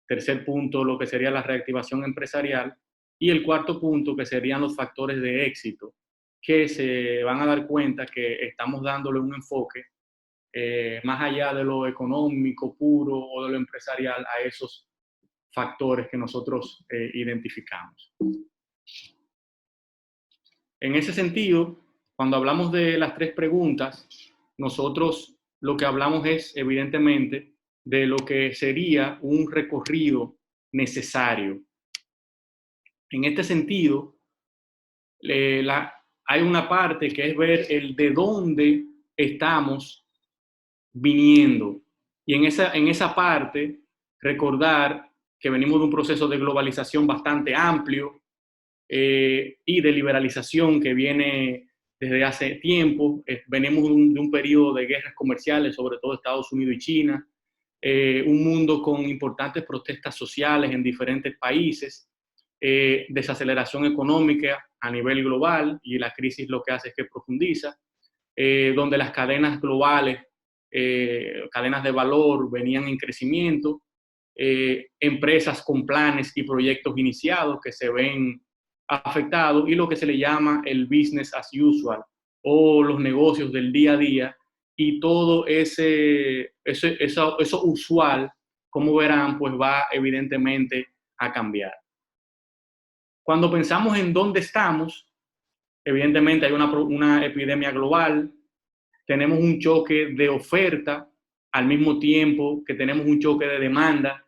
Tercer punto, lo que sería la reactivación empresarial. Y el cuarto punto, que serían los factores de éxito, que se van a dar cuenta que estamos dándole un enfoque más allá de lo económico puro o de lo empresarial a esos factores que nosotros identificamos. En ese sentido, cuando hablamos de las tres preguntas, nosotros lo que hablamos es, evidentemente, de lo que sería un recorrido necesario. En este sentido, hay una parte que es ver el de dónde estamos viniendo. Y en esa parte, recordar que venimos de un proceso de globalización bastante amplio y de liberalización que viene desde hace tiempo. Venimos de un periodo de guerras comerciales, sobre todo Estados Unidos y China, un mundo con importantes protestas sociales en diferentes países, desaceleración económica a nivel global, y la crisis lo que hace es que profundiza, donde las cadenas globales, cadenas de valor venían en crecimiento, empresas con planes y proyectos iniciados que se ven afectados, y lo que se le llama el business as usual o los negocios del día a día, y todo eso usual, como verán, pues va evidentemente a cambiar. Cuando pensamos en dónde estamos, evidentemente hay una epidemia global, tenemos un choque de oferta al mismo tiempo que tenemos un choque de demanda.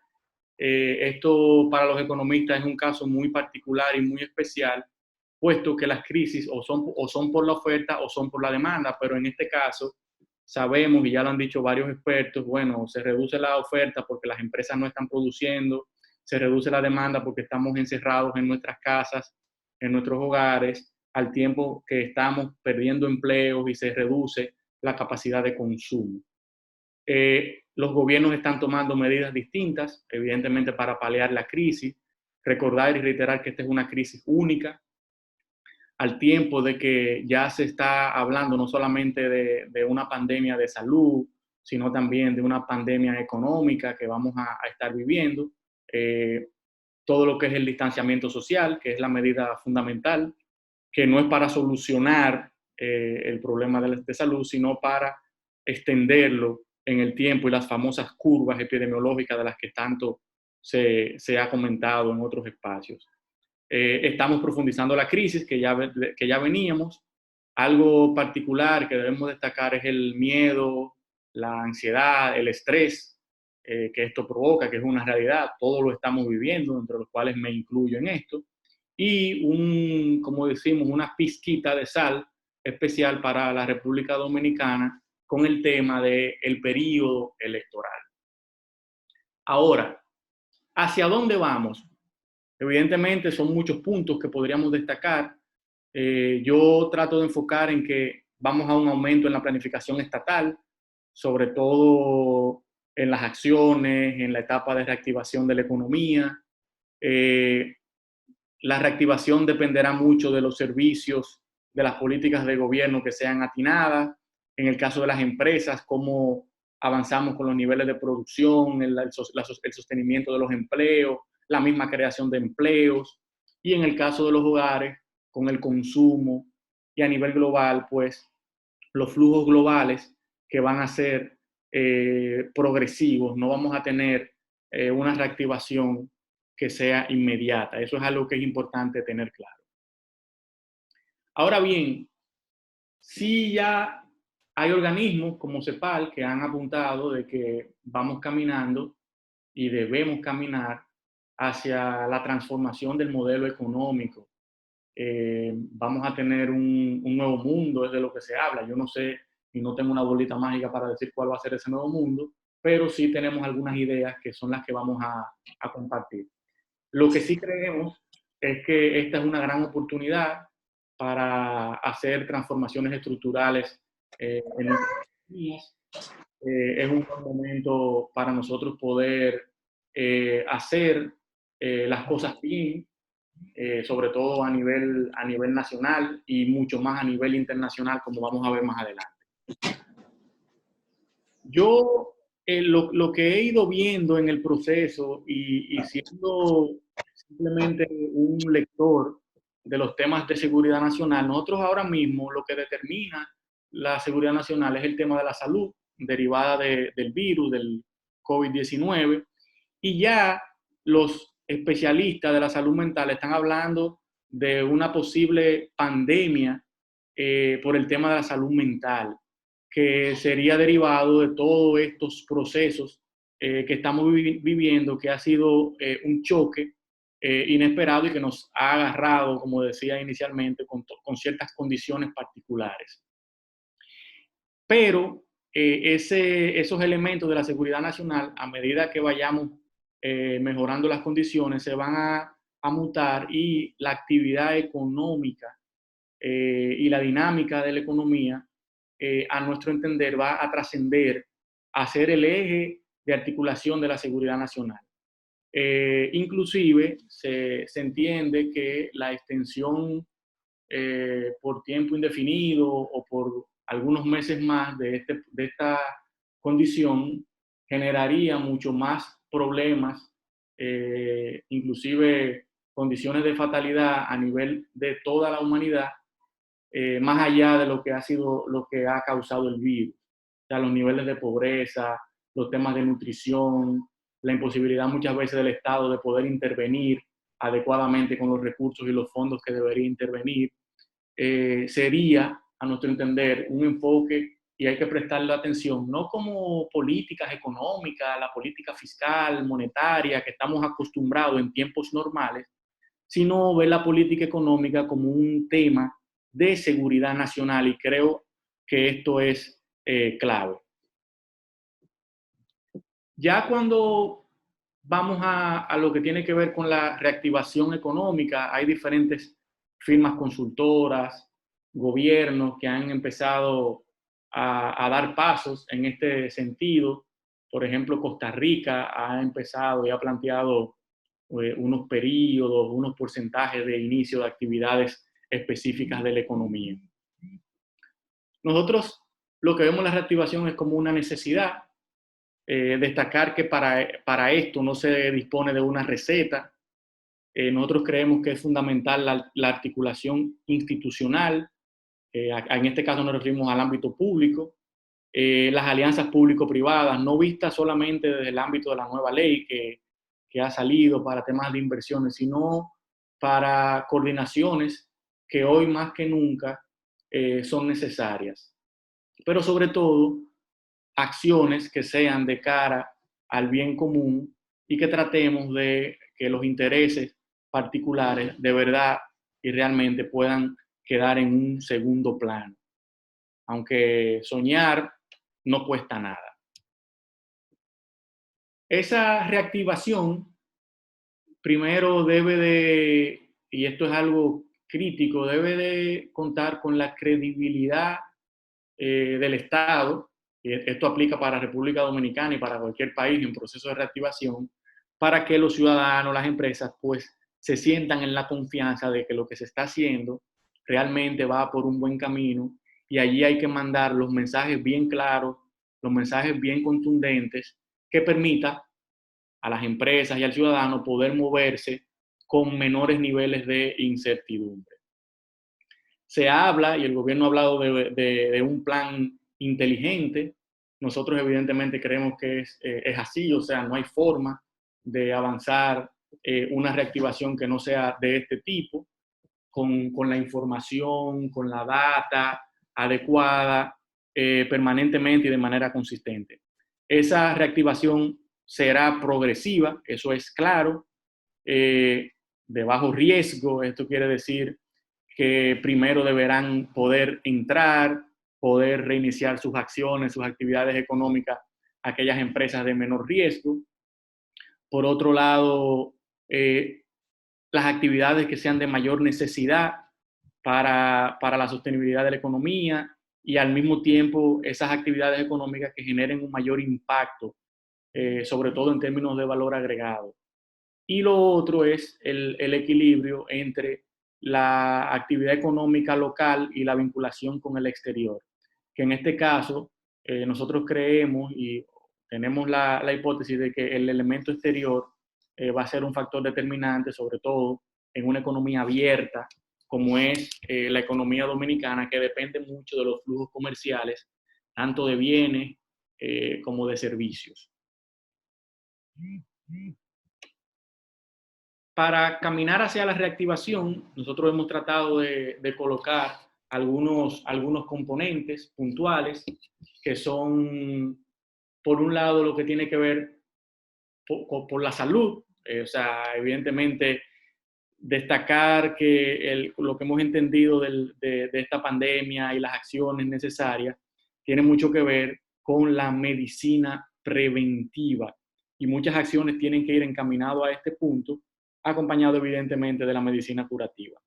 Esto para los economistas es un caso muy particular y muy especial, puesto que las crisis o son por la oferta o son por la demanda, pero en este caso sabemos, y ya lo han dicho varios expertos, bueno, se reduce la oferta porque las empresas no están produciendo, se reduce la demanda porque estamos encerrados en nuestras casas, en nuestros hogares, al tiempo que estamos perdiendo empleos y se reduce la capacidad de consumo. Los gobiernos están tomando medidas distintas, evidentemente para paliar la crisis. Recordar y reiterar que esta es una crisis única, al tiempo de que ya se está hablando no solamente de una pandemia de salud, sino también de una pandemia económica que vamos a estar viviendo. Todo lo que es el distanciamiento social, que es la medida fundamental, que no es para solucionar el problema de salud, sino para extenderlo en el tiempo, y las famosas curvas epidemiológicas de las que tanto se ha comentado en otros espacios. Estamos profundizando la crisis que ya veníamos. Algo particular que debemos destacar es el miedo, la ansiedad, el estrés que esto provoca, que es una realidad. Todos lo estamos viviendo, entre los cuales me incluyo en esto. Y como decimos, una pizquita de sal especial para la República Dominicana con el tema del periodo electoral. Ahora, ¿hacia dónde vamos? Evidentemente son muchos puntos que podríamos destacar. Yo trato de enfocar en que vamos a un aumento en la planificación estatal, sobre todo en las acciones, en la etapa de reactivación de la economía. La reactivación dependerá mucho de los servicios, de las políticas de gobierno que sean atinadas. En el caso de las empresas, cómo avanzamos con los niveles de producción, el sostenimiento de los empleos, la misma creación de empleos. Y en el caso de los hogares, con el consumo, y a nivel global, pues los flujos globales que van a ser progresivos. No vamos a tener una reactivación que sea inmediata. Eso es algo que es importante tener claro. Ahora bien, sí ya hay organismos como CEPAL que han apuntado de que vamos caminando y debemos caminar hacia la transformación del modelo económico. Vamos a tener un nuevo mundo, es de lo que se habla. Yo no sé y no tengo una bolita mágica para decir cuál va a ser ese nuevo mundo, pero sí tenemos algunas ideas que son las que vamos a compartir. Lo que sí creemos es que esta es una gran oportunidad para hacer transformaciones estructurales en nuestras economías. Es un buen momento para nosotros poder hacer las cosas bien, sobre todo a nivel nacional y mucho más a nivel internacional, como vamos a ver más adelante. Yo lo que he ido viendo en el proceso y siendo simplemente un lector de los temas de seguridad nacional, nosotros ahora mismo lo que determina la seguridad nacional es el tema de la salud derivada del virus, del COVID-19, y ya los especialistas de la salud mental están hablando de una posible pandemia por el tema de la salud mental, que sería derivado de todos estos procesos que estamos viviendo, que ha sido un choque inesperado y que nos ha agarrado, como decía inicialmente, con ciertas condiciones particulares. Pero esos elementos de la seguridad nacional, a medida que vayamos mejorando las condiciones, se van a mutar y la actividad económica y la dinámica de la economía, a nuestro entender, va a trascender a ser el eje de articulación de la seguridad nacional. Inclusive se entiende que la extensión por tiempo indefinido o por algunos meses más de esta condición generaría mucho más problemas, inclusive condiciones de fatalidad a nivel de toda la humanidad, más allá de lo que ha sido, lo que ha causado el virus. O sea, los niveles de pobreza, los temas de nutrición, la imposibilidad muchas veces del Estado de poder intervenir adecuadamente con los recursos y los fondos que debería intervenir, sería, a nuestro entender, un enfoque y hay que prestarle atención, no como políticas económicas, la política fiscal, monetaria, que estamos acostumbrados en tiempos normales, sino ver la política económica como un tema de seguridad nacional y creo que esto es clave. Ya cuando vamos a lo que tiene que ver con la reactivación económica, hay diferentes firmas consultoras, gobiernos que han empezado a dar pasos en este sentido. Por ejemplo, Costa Rica ha empezado y ha planteado unos periodos, unos porcentajes de inicio de actividades específicas de la economía. Nosotros lo que vemos la reactivación es como una necesidad. Destacar que para esto no se dispone de una receta. Nosotros creemos que es fundamental la articulación institucional. En este caso nos referimos al ámbito público. Las alianzas público-privadas, no vistas solamente desde el ámbito de la nueva ley que ha salido para temas de inversiones, sino para coordinaciones que hoy más que nunca son necesarias. Pero sobre todo, acciones que sean de cara al bien común y que tratemos de que los intereses particulares de verdad y realmente puedan quedar en un segundo plano. Aunque soñar no cuesta nada. Esa reactivación primero debe de, y esto es algo crítico, debe de contar con la credibilidad del Estado, y esto aplica para República Dominicana y para cualquier país en proceso de reactivación, para que los ciudadanos, las empresas, pues se sientan en la confianza de que lo que se está haciendo realmente va por un buen camino y allí hay que mandar los mensajes bien claros, los mensajes bien contundentes que permita a las empresas y al ciudadano poder moverse con menores niveles de incertidumbre. Se habla, y el gobierno ha hablado de un plan inteligente. Nosotros evidentemente creemos que es así, o sea, no hay forma de avanzar una reactivación que no sea de este tipo, con la información, con la data adecuada, permanentemente y de manera consistente. Esa reactivación será progresiva, eso es claro, de bajo riesgo, esto quiere decir que primero deberán poder entrar, poder reiniciar sus acciones, sus actividades económicas, aquellas empresas de menor riesgo. Por otro lado, las actividades que sean de mayor necesidad para la sostenibilidad de la economía y al mismo tiempo esas actividades económicas que generen un mayor impacto, sobre todo en términos de valor agregado. Y lo otro es el equilibrio entre la actividad económica local y la vinculación con el exterior, que en este caso nosotros creemos y tenemos la hipótesis de que el elemento exterior va a ser un factor determinante, sobre todo en una economía abierta, como es la economía dominicana, que depende mucho de los flujos comerciales, tanto de bienes como de servicios. Para caminar hacia la reactivación, nosotros hemos tratado de colocar algunos componentes puntuales que son, por un lado, lo que tiene que ver por la salud, o sea, evidentemente destacar que lo que hemos entendido de esta pandemia y las acciones necesarias tiene mucho que ver con la medicina preventiva, y muchas acciones tienen que ir encaminadas a este punto, acompañado evidentemente de la medicina curativa.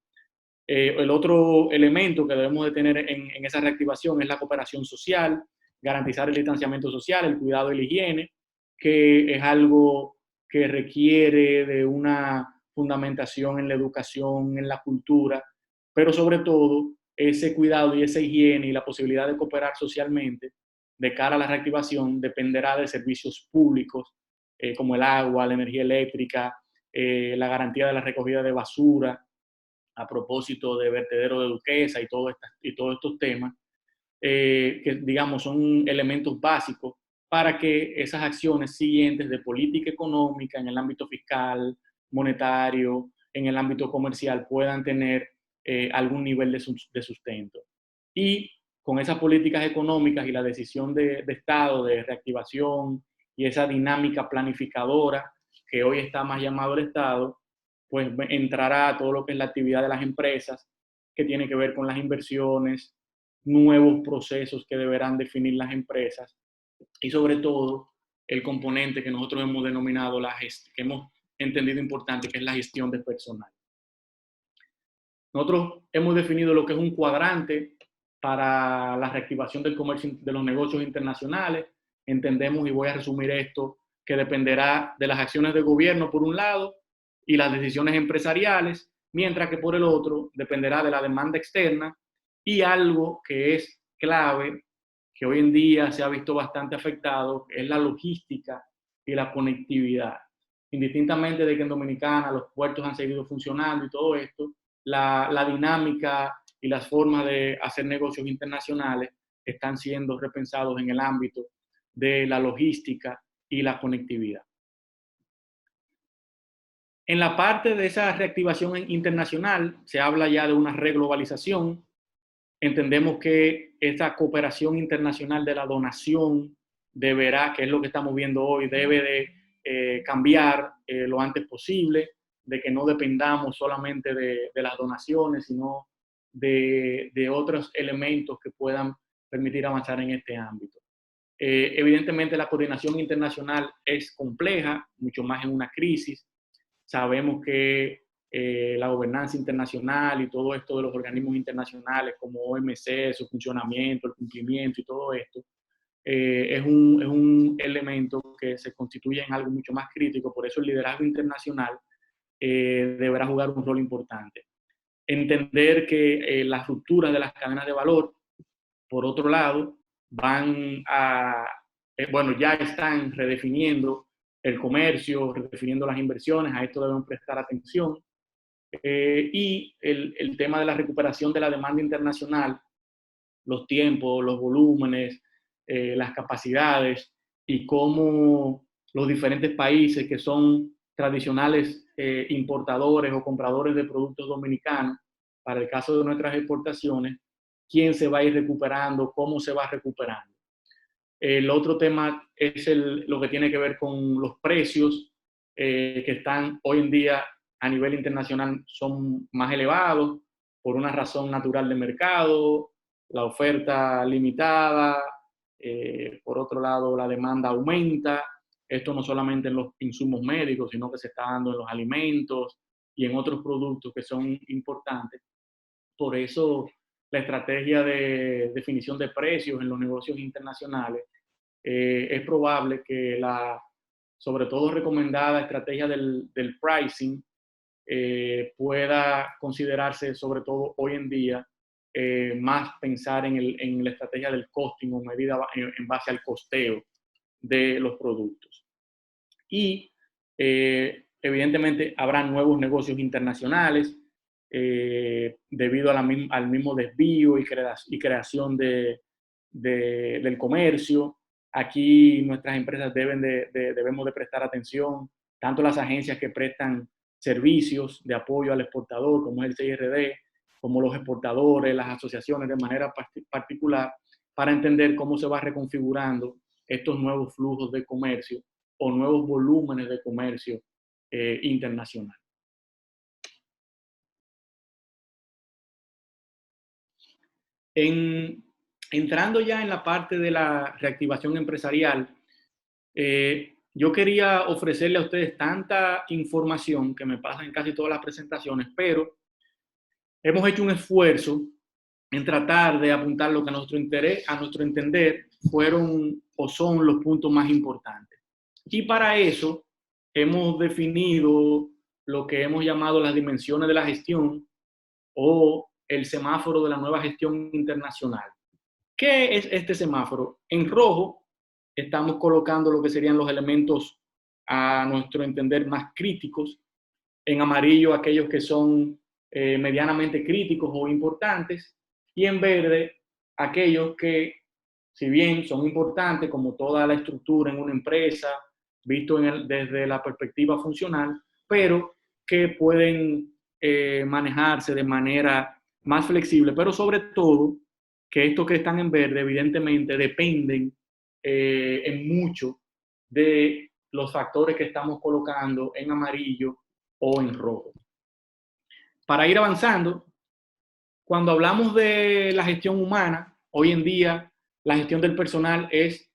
El otro elemento que debemos de tener en esa reactivación es la cooperación social, garantizar el distanciamiento social, el cuidado y la higiene, que es algo que requiere de una fundamentación en la educación, en la cultura, pero sobre todo ese cuidado y esa higiene y la posibilidad de cooperar socialmente de cara a la reactivación dependerá de servicios públicos como el agua, la energía eléctrica, la garantía de la recogida de basura, a propósito de vertedero de Duquesa y todos estos temas, que digamos son elementos básicos para que esas acciones siguientes de política económica en el ámbito fiscal, monetario, en el ámbito comercial puedan tener algún nivel de sustento. Y con esas políticas económicas y la decisión de Estado de reactivación y esa dinámica planificadora que hoy está más llamado el Estado, pues entrará todo lo que es la actividad de las empresas, que tiene que ver con las inversiones, nuevos procesos que deberán definir las empresas y sobre todo el componente que nosotros hemos denominado, que hemos entendido importante, que es la gestión de personal. Nosotros hemos definido lo que es un cuadrante para la reactivación del comercio, de los negocios internacionales. Entendemos, y voy a resumir esto, que dependerá de las acciones del gobierno por un lado y las decisiones empresariales, mientras que por el otro dependerá de la demanda externa y algo que es clave, que hoy en día se ha visto bastante afectado, es la logística y la conectividad. Indistintamente de que en Dominicana los puertos han seguido funcionando y todo esto, la dinámica y las formas de hacer negocios internacionales están siendo repensados en el ámbito de la logística y la conectividad. En la parte de esa reactivación internacional se habla ya de una reglobalización. Entendemos que esta cooperación internacional de la donación deberá, que es lo que estamos viendo hoy, debe de cambiar lo antes posible, de que no dependamos solamente de las donaciones, sino de otros elementos que puedan permitir avanzar en este ámbito. Evidentemente la coordinación internacional es compleja, mucho más en una crisis. Sabemos que la gobernanza internacional y todo esto de los organismos internacionales como OMC, su funcionamiento, el cumplimiento y todo esto, es un elemento que se constituye en algo mucho más crítico. Por eso el liderazgo internacional deberá jugar un rol importante. Entender que las rupturas de las cadenas de valor, por otro lado, van a, bueno, ya están redefiniendo el comercio, redefiniendo las inversiones, a esto deben prestar atención. Y el tema de la recuperación de la demanda internacional, los tiempos, los volúmenes, las capacidades y cómo los diferentes países que son tradicionales importadores o compradores de productos dominicanos, para el caso de nuestras exportaciones, quién se va a ir recuperando, cómo se va recuperando. El otro tema es lo que tiene que ver con los precios que están hoy en día a nivel internacional, son más elevados por una razón natural de mercado, la oferta limitada, por otro lado la demanda aumenta. Esto no solamente en los insumos médicos, sino que se está dando en los alimentos y en otros productos que son importantes. Por eso la estrategia de definición de precios en los negocios internacionales, es probable que sobre todo recomendada estrategia del pricing pueda considerarse, sobre todo hoy en día, más pensar en la estrategia del costing o medida en base al costeo de los productos. Y evidentemente habrá nuevos negocios internacionales debido a al mismo desvío y creación del comercio. Aquí nuestras empresas debemos de prestar atención, tanto las agencias que prestan servicios de apoyo al exportador, como es el CIRD, como los exportadores, las asociaciones de manera particular, para entender cómo se va reconfigurando estos nuevos flujos de comercio o nuevos volúmenes de comercio internacional. Entrando ya en la parte de la reactivación empresarial, yo quería ofrecerle a ustedes tanta información que me pasa en casi todas las presentaciones, pero hemos hecho un esfuerzo en tratar de apuntar lo que a nuestro entender fueron o son los puntos más importantes. Y para eso hemos definido lo que hemos llamado las dimensiones de la gestión o el semáforo de la nueva gestión internacional. ¿Qué es este semáforo? En rojo estamos colocando lo que serían los elementos a nuestro entender más críticos, en amarillo aquellos que son medianamente críticos o importantes, y en verde aquellos que, si bien son importantes, como toda la estructura en una empresa, visto desde la perspectiva funcional, pero que pueden manejarse de manera más flexible, pero sobre todo que estos que están en verde evidentemente dependen en mucho de los factores que estamos colocando en amarillo o en rojo. Para ir avanzando, cuando hablamos de la gestión humana, hoy en día la gestión del personal es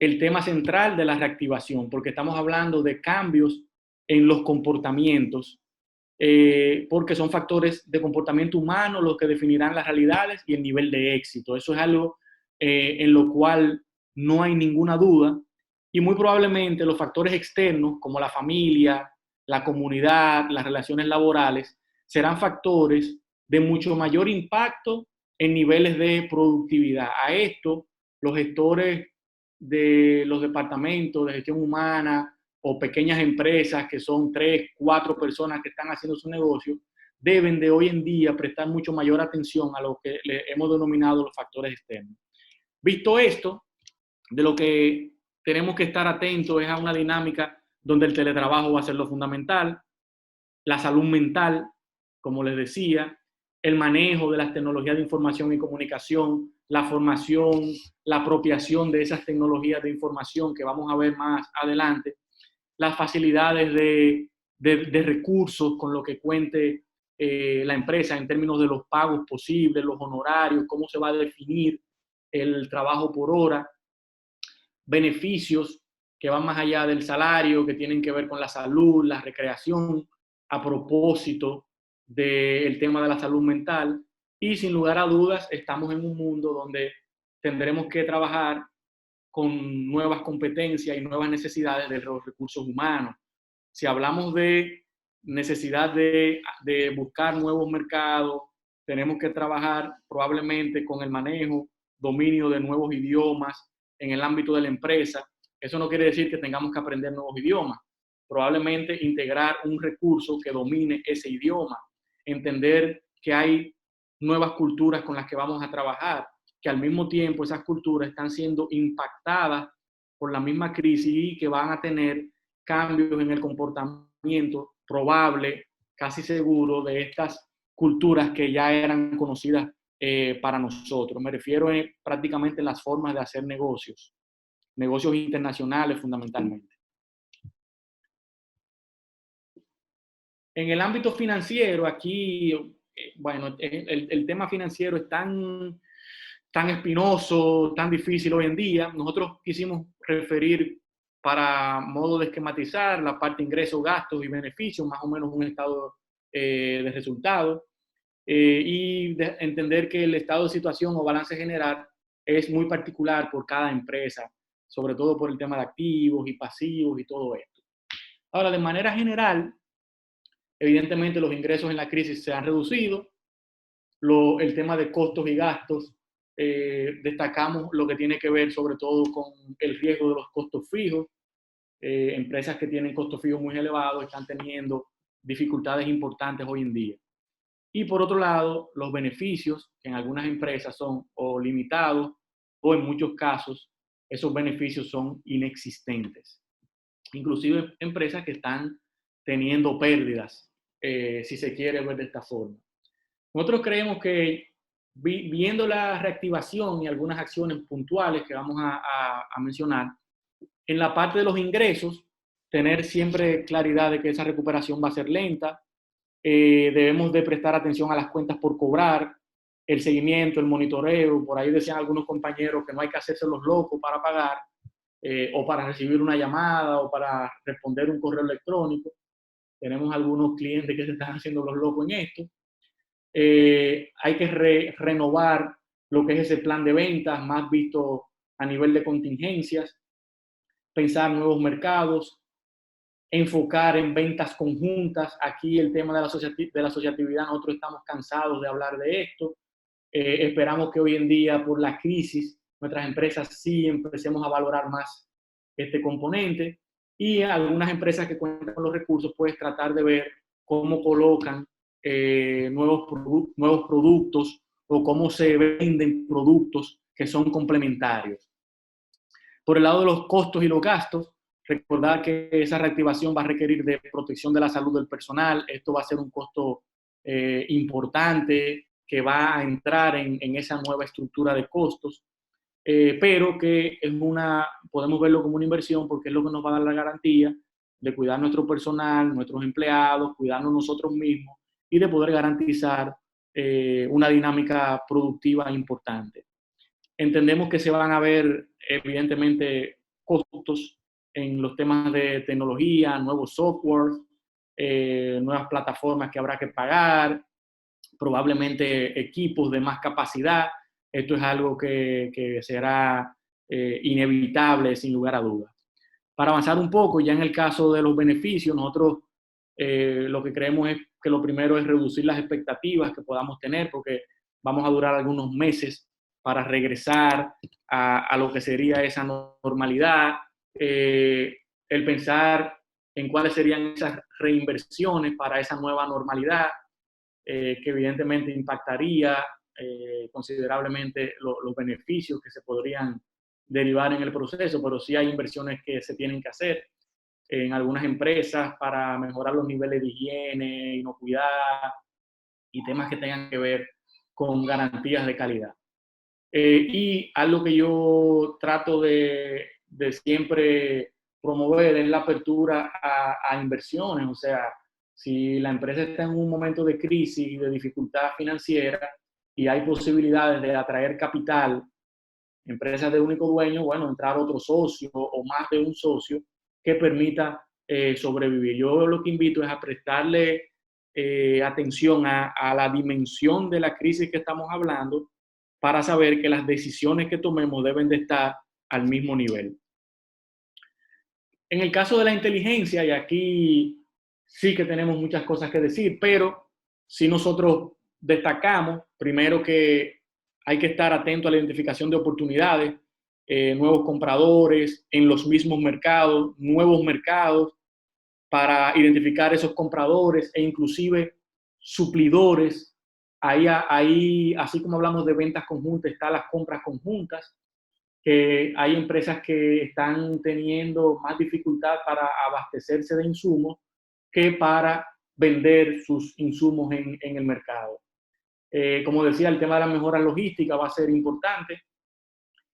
el tema central de la reactivación, porque estamos hablando de cambios en los comportamientos, porque son factores de comportamiento humano los que definirán las realidades y el nivel de éxito. Eso es algo en lo cual no hay ninguna duda, y muy probablemente los factores externos como la familia, la comunidad, las relaciones laborales, serán factores de mucho mayor impacto en niveles de productividad. A esto, los gestores de los departamentos de gestión humana o pequeñas empresas que son 3, 4 personas que están haciendo su negocio, deben de hoy en día prestar mucho mayor atención a lo que le hemos denominado los factores externos. Visto esto, de lo que tenemos que estar atentos es a una dinámica donde el teletrabajo va a ser lo fundamental, la salud mental, como les decía, el manejo de las tecnologías de información y comunicación, la formación, la apropiación de esas tecnologías de información que vamos a ver más adelante, las facilidades de recursos con lo que cuente la empresa en términos de los pagos posibles, los honorarios, cómo se va a definir el trabajo por hora, beneficios que van más allá del salario, que tienen que ver con la salud, la recreación, a propósito del tema de la salud mental. Y sin lugar a dudas, estamos en un mundo donde tendremos que trabajar con nuevas competencias y nuevas necesidades de los recursos humanos. Si hablamos de necesidad de buscar nuevos mercados, tenemos que trabajar probablemente con el manejo, dominio de nuevos idiomas en el ámbito de la empresa. Eso no quiere decir que tengamos que aprender nuevos idiomas. Probablemente integrar un recurso que domine ese idioma, entender que hay nuevas culturas con las que vamos a trabajar, que al mismo tiempo esas culturas están siendo impactadas por la misma crisis y que van a tener cambios en el comportamiento probable, casi seguro, de estas culturas que ya eran conocidas para nosotros. Me refiero prácticamente en las formas de hacer negocios internacionales fundamentalmente. En el ámbito financiero, aquí, bueno, el tema financiero es tan espinoso, tan difícil hoy en día. Nosotros quisimos referir, para modo de esquematizar, la parte ingresos, gastos y beneficios, más o menos un estado de resultados, y de entender que el estado de situación o balance general es muy particular por cada empresa, sobre todo por el tema de activos y pasivos y todo esto. Ahora, de manera general, evidentemente los ingresos en la crisis se han reducido, el tema de costos y gastos destacamos lo que tiene que ver sobre todo con el riesgo de los costos fijos. Empresas que tienen costos fijos muy elevados están teniendo dificultades importantes hoy en día. Y por otro lado, los beneficios, que en algunas empresas son o limitados o en muchos casos esos beneficios son inexistentes. Inclusive empresas que están teniendo pérdidas, si se quiere ver de esta forma. Nosotros creemos que viendo la reactivación y algunas acciones puntuales que vamos a mencionar, en la parte de los ingresos, tener siempre claridad de que esa recuperación va a ser lenta. Debemos de prestar atención a las cuentas por cobrar, el seguimiento, el monitoreo. Por ahí decían algunos compañeros que no hay que hacerse los locos para pagar, o para recibir una llamada o para responder un correo electrónico. Tenemos algunos clientes que se están haciendo los locos en esto. Hay que renovar lo que es ese plan de ventas, más visto a nivel de contingencias, pensar nuevos mercados, enfocar en ventas conjuntas. Aquí el tema de la asociatividad, nosotros estamos cansados de hablar de esto. Esperamos que hoy en día, por la crisis, nuestras empresas sí empecemos a valorar más este componente, y algunas empresas que cuentan con los recursos, pues tratar de ver cómo colocan nuevos productos o cómo se venden productos que son complementarios. Por el lado de los costos y los gastos, recordar que esa reactivación va a requerir de protección de la salud del personal. Esto va a ser un costo importante que va a entrar en esa nueva estructura de costos, pero que podemos verlo como una inversión, porque es lo que nos va a dar la garantía de cuidar nuestro personal, nuestros empleados, cuidarnos nosotros mismos y de poder garantizar una dinámica productiva importante. Entendemos que se van a ver, evidentemente, costos en los temas de tecnología, nuevos software, nuevas plataformas que habrá que pagar, probablemente equipos de más capacidad. Esto es algo que será inevitable, sin lugar a dudas. Para avanzar un poco, ya en el caso de los beneficios, nosotros lo que creemos es que lo primero es reducir las expectativas que podamos tener, porque vamos a durar algunos meses para regresar a lo que sería esa normalidad. El pensar en cuáles serían esas reinversiones para esa nueva normalidad, que evidentemente impactaría considerablemente los beneficios que se podrían derivar en el proceso, pero sí hay inversiones que se tienen que hacer en algunas empresas para mejorar los niveles de higiene, inocuidad y temas que tengan que ver con garantías de calidad. Y algo que yo trato de siempre promover es la apertura a inversiones. O sea, si la empresa está en un momento de crisis y de dificultad financiera y hay posibilidades de atraer capital, empresas de único dueño, bueno, entrar otro socio o más de un socio que permita sobrevivir. Yo lo que invito es a prestarle atención a la dimensión de la crisis que estamos hablando, para saber que las decisiones que tomemos deben de estar al mismo nivel. En el caso de la inteligencia, y aquí sí que tenemos muchas cosas que decir, pero si nosotros destacamos, primero, que hay que estar atento a la identificación de oportunidades, nuevos compradores en los mismos mercados, nuevos mercados, para identificar esos compradores e inclusive suplidores. Ahí, así como hablamos de ventas conjuntas, están las compras conjuntas, que hay empresas que están teniendo más dificultad para abastecerse de insumos que para vender sus insumos en el mercado. Como decía, el tema de la mejora logística va a ser importante,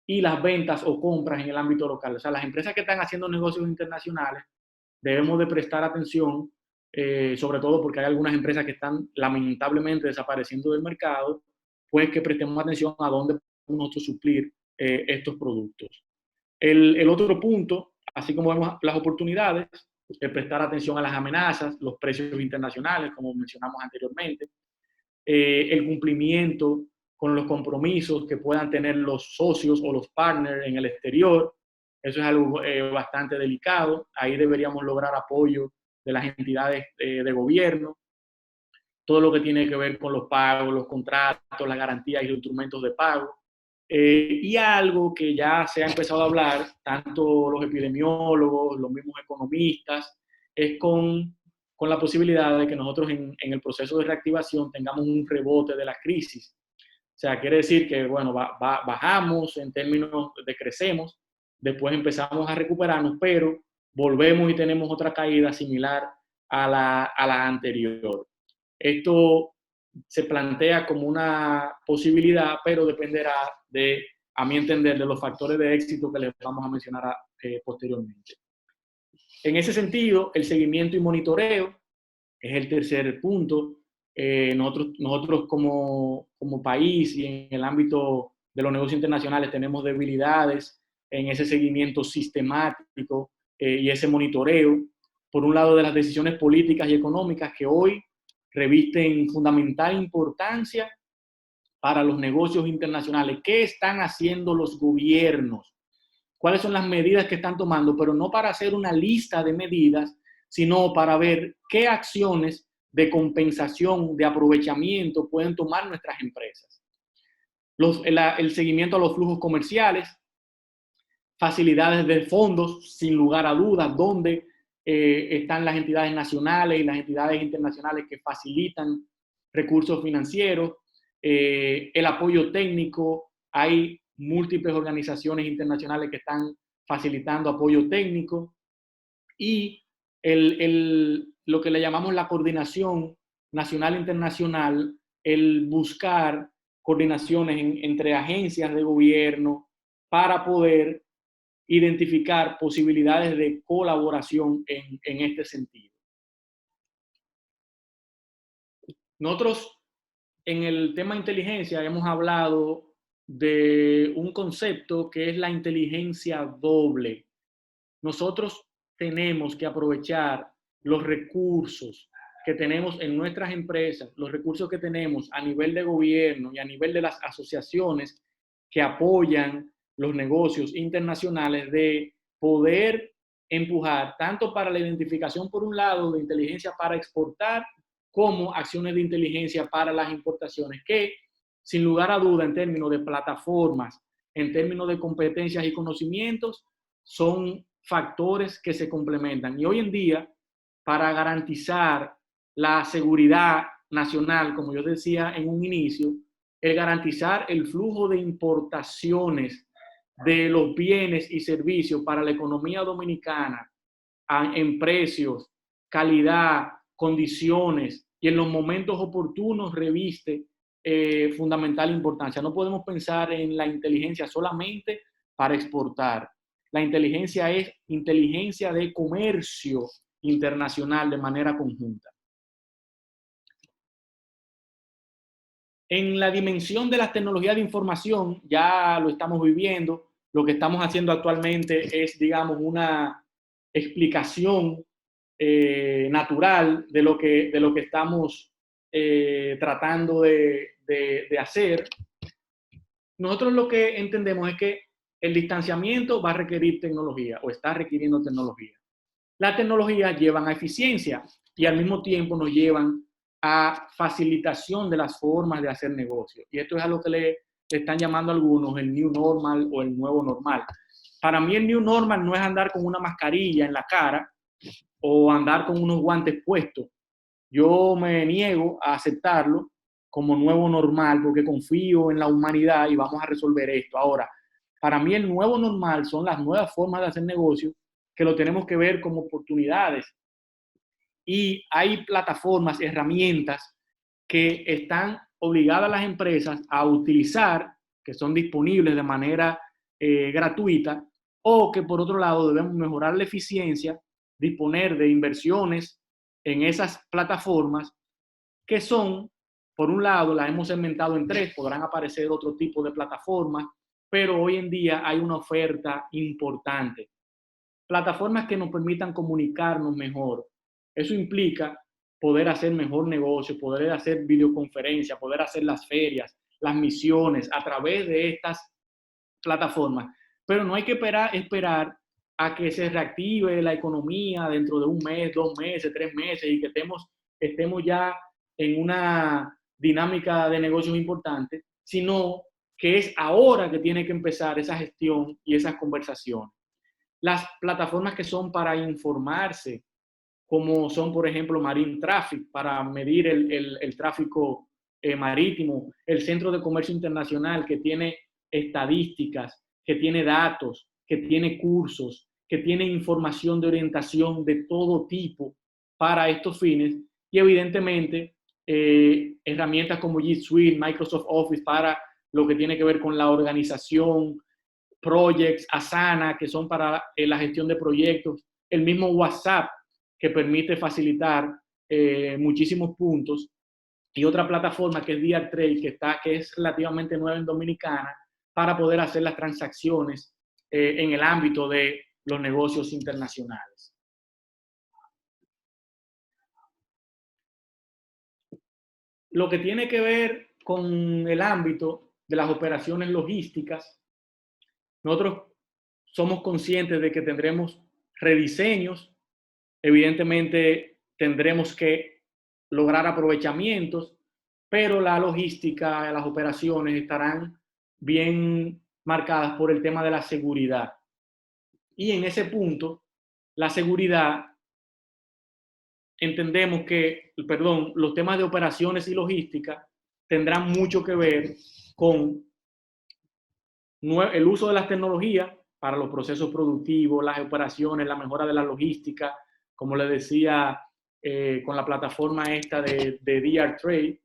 y las ventas o compras en el ámbito local. O sea, las empresas que están haciendo negocios internacionales debemos de prestar atención, sobre todo porque hay algunas empresas que están lamentablemente desapareciendo del mercado, pues que prestemos atención a dónde podemos nosotros suplir estos productos. El otro punto, así como vemos las oportunidades, es prestar atención a las amenazas, los precios internacionales, como mencionamos anteriormente, el cumplimiento con los compromisos que puedan tener los socios o los partners en el exterior. Eso es algo bastante delicado. Ahí deberíamos lograr apoyo de las entidades de gobierno. Todo lo que tiene que ver con los pagos, los contratos, las garantías y los instrumentos de pago. Y algo que ya se ha empezado a hablar, tanto los epidemiólogos, los mismos economistas, es con la posibilidad de que nosotros en el proceso de reactivación tengamos un rebote de la crisis. O sea, quiere decir que, bueno, bajamos en términos de crecemos, después empezamos a recuperarnos, pero volvemos y tenemos otra caída similar a la anterior. Esto se plantea como una posibilidad, pero dependerá de, a mi entender, de los factores de éxito que les vamos a mencionar posteriormente. En ese sentido, el seguimiento y monitoreo es el tercer punto. Nosotros como país y en el ámbito de los negocios internacionales tenemos debilidades en ese seguimiento sistemático y ese monitoreo, por un lado de las decisiones políticas y económicas que hoy revisten fundamental importancia para los negocios internacionales. ¿Qué están haciendo los gobiernos? ¿Cuáles son las medidas que están tomando? Pero no para hacer una lista de medidas, sino para ver qué acciones de compensación, de aprovechamiento pueden tomar nuestras empresas. El seguimiento a los flujos comerciales, facilidades de fondos, sin lugar a dudas, donde están las entidades nacionales y las entidades internacionales que facilitan recursos financieros, el apoyo técnico. Hay múltiples organizaciones internacionales que están facilitando apoyo técnico y lo que le llamamos la coordinación nacional e internacional, el buscar coordinaciones entre agencias de gobierno para poder identificar posibilidades de colaboración en este sentido. Nosotros en el tema inteligencia hemos hablado de un concepto que es la inteligencia doble. Nosotros tenemos que aprovechar los recursos que tenemos en nuestras empresas, los recursos que tenemos a nivel de gobierno y a nivel de las asociaciones que apoyan los negocios internacionales, de poder empujar tanto para la identificación, por un lado, de inteligencia para exportar, como acciones de inteligencia para las importaciones, que sin lugar a duda en términos de plataformas, en términos de competencias y conocimientos, son factores que se complementan. Y hoy en día, para garantizar la seguridad nacional, como yo decía en un inicio, el garantizar el flujo de importaciones de los bienes y servicios para la economía dominicana en precios, calidad, condiciones y en los momentos oportunos reviste fundamental importancia. No podemos pensar en la inteligencia solamente para exportar. La inteligencia es inteligencia de comercio internacional de manera conjunta. En la dimensión de las tecnologías de información, ya lo estamos viviendo. Lo que estamos haciendo actualmente es, digamos, una explicación natural de lo que estamos tratando de hacer. Nosotros lo que entendemos es que el distanciamiento va a requerir tecnología o está requiriendo tecnología. Las tecnologías llevan a eficiencia y al mismo tiempo nos llevan a facilitación de las formas de hacer negocio. Y esto es a lo que le están llamando algunos el new normal o el nuevo normal. Para mí el new normal no es andar con una mascarilla en la cara o andar con unos guantes puestos. Yo me niego a aceptarlo como nuevo normal porque confío en la humanidad y vamos a resolver esto. Ahora, para mí el nuevo normal son las nuevas formas de hacer negocio que lo tenemos que ver como oportunidades. Y hay plataformas, herramientas que están obligadas a las empresas a utilizar, que son disponibles de manera gratuita, o que por otro lado debemos mejorar la eficiencia, disponer de inversiones en esas plataformas que son, por un lado, las hemos segmentado en tres, podrán aparecer otro tipo de plataformas, pero hoy en día hay una oferta importante. Plataformas que nos permitan comunicarnos mejor. Eso implica poder hacer mejor negocio, poder hacer videoconferencias, poder hacer las ferias, las misiones a través de estas plataformas. Pero no hay que esperar a que se reactive la economía dentro de un mes, 2 meses, 3 meses y que estemos ya en una dinámica de negocios importante, sino que es ahora que tiene que empezar esa gestión y esas conversaciones. Las plataformas que son para informarse, como son, por ejemplo, Marine Traffic, para medir el tráfico marítimo, el Centro de Comercio Internacional, que tiene estadísticas, que tiene datos, que tiene cursos, que tiene información de orientación de todo tipo para estos fines, y evidentemente herramientas como G Suite, Microsoft Office para lo que tiene que ver con la organización, Projects, Asana, que son para la gestión de proyectos, el mismo WhatsApp, que permite facilitar muchísimos puntos, y otra plataforma que es DiarTrade, que es relativamente nueva en Dominicana, para poder hacer las transacciones en el ámbito de los negocios internacionales. Lo que tiene que ver con el ámbito de las operaciones logísticas, nosotros somos conscientes de que tendremos rediseños, evidentemente tendremos que lograr aprovechamientos, pero la logística, las operaciones estarán bien marcadas por el tema de la seguridad. Y en ese punto, la seguridad, entendemos que, perdón, los temas de operaciones y logística tendrán mucho que ver con el uso de las tecnologías para los procesos productivos, las operaciones, la mejora de la logística, como les decía, con la plataforma esta de DiarTrade,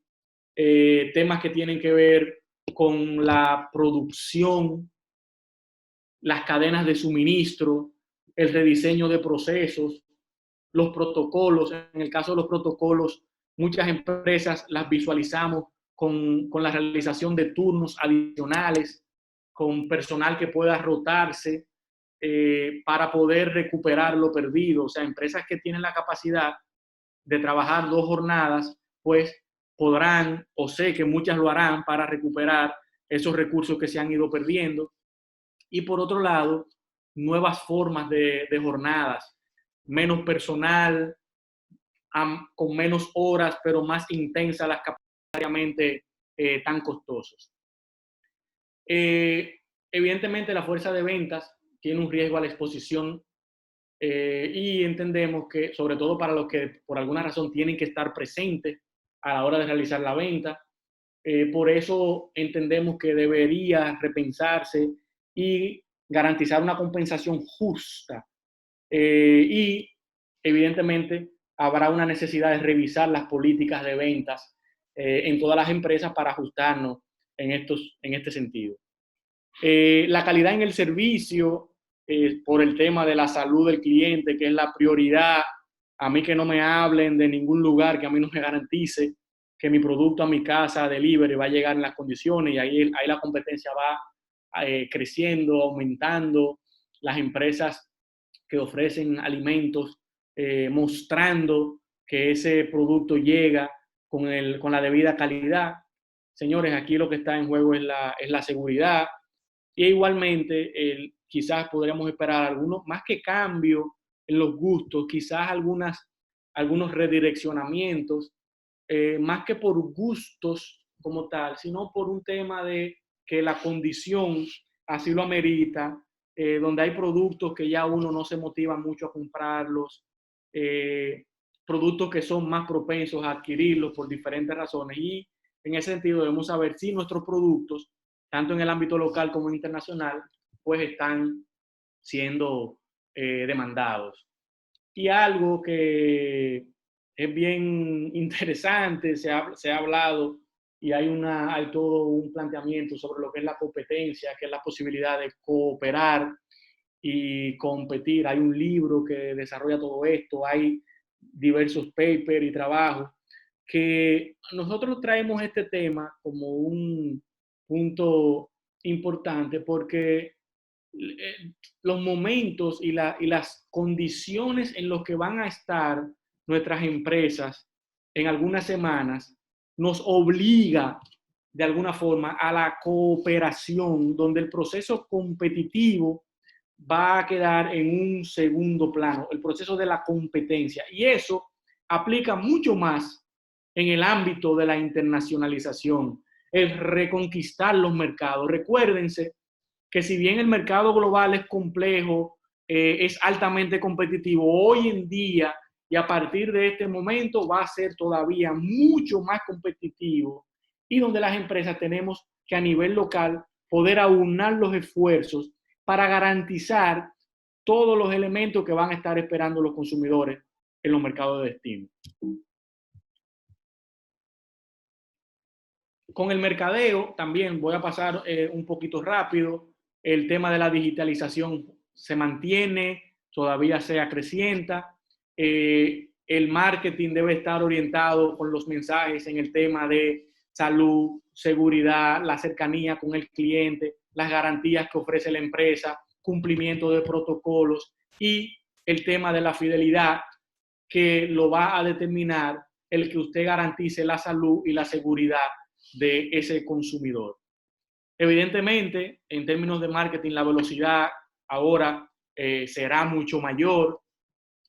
temas que tienen que ver con la producción, las cadenas de suministro, el rediseño de procesos, los protocolos. En el caso de los protocolos, muchas empresas las visualizamos con la realización de turnos adicionales, con personal que pueda rotarse para poder recuperar lo perdido. O sea, empresas que tienen la capacidad de trabajar 2 jornadas, pues podrán, o sé que muchas lo harán, para recuperar esos recursos que se han ido perdiendo. Y por otro lado, nuevas formas de jornadas, menos personal, con menos horas, pero más intensas las capacitariamente tan costosos. Evidentemente, la fuerza de ventas tiene un riesgo a la exposición y entendemos que, sobre todo para los que por alguna razón tienen que estar presentes a la hora de realizar la venta, por eso entendemos que debería repensarse y garantizar una compensación justa. Y evidentemente habrá una necesidad de revisar las políticas de ventas en todas las empresas para ajustarnos en este sentido. La calidad en el servicio, por el tema de la salud del cliente, que es la prioridad. A mí que no me hablen de ningún lugar que a mí no me garantice que mi producto a mi casa, delivery, va a llegar en las condiciones, y ahí la competencia va creciendo, aumentando. Las empresas que ofrecen alimentos mostrando que ese producto llega con la debida calidad. Señores, aquí lo que está en juego es la seguridad. Y igualmente, quizás podríamos esperar algunos, más que cambio en los gustos, quizás algunos redireccionamientos, más que por gustos como tal, sino por un tema de que la condición así lo amerita, donde hay productos que ya uno no se motiva mucho a comprarlos, productos que son más propensos a adquirirlos por diferentes razones. Y en ese sentido debemos saber si nuestros productos, tanto en el ámbito local como internacional, pues están siendo demandados. Y algo que es bien interesante, se ha hablado, y hay todo un planteamiento sobre lo que es la competencia, que es la posibilidad de cooperar y competir. Hay un libro que desarrolla todo esto, hay diversos papers y trabajos, que nosotros traemos este tema como un punto importante porque los momentos y las condiciones en los que van a estar nuestras empresas en algunas semanas nos obliga de alguna forma a la cooperación, donde el proceso competitivo va a quedar en un segundo plano, el proceso de la competencia. Y eso aplica mucho más en el ámbito de la internacionalización, el reconquistar los mercados. Recuérdense que si bien el mercado global es complejo, es altamente competitivo, hoy en día y a partir de este momento va a ser todavía mucho más competitivo y donde las empresas tenemos que a nivel local poder aunar los esfuerzos para garantizar todos los elementos que van a estar esperando los consumidores en los mercados de destino. Con el mercadeo también voy a pasar un poquito rápido. El tema de la digitalización se mantiene, todavía se acrecienta. El marketing debe estar orientado con los mensajes en el tema de salud, seguridad, la cercanía con el cliente, las garantías que ofrece la empresa, cumplimiento de protocolos y el tema de la fidelidad que lo va a determinar el que usted garantice la salud y la seguridad de ese consumidor. Evidentemente, en términos de marketing, la velocidad ahora será mucho mayor.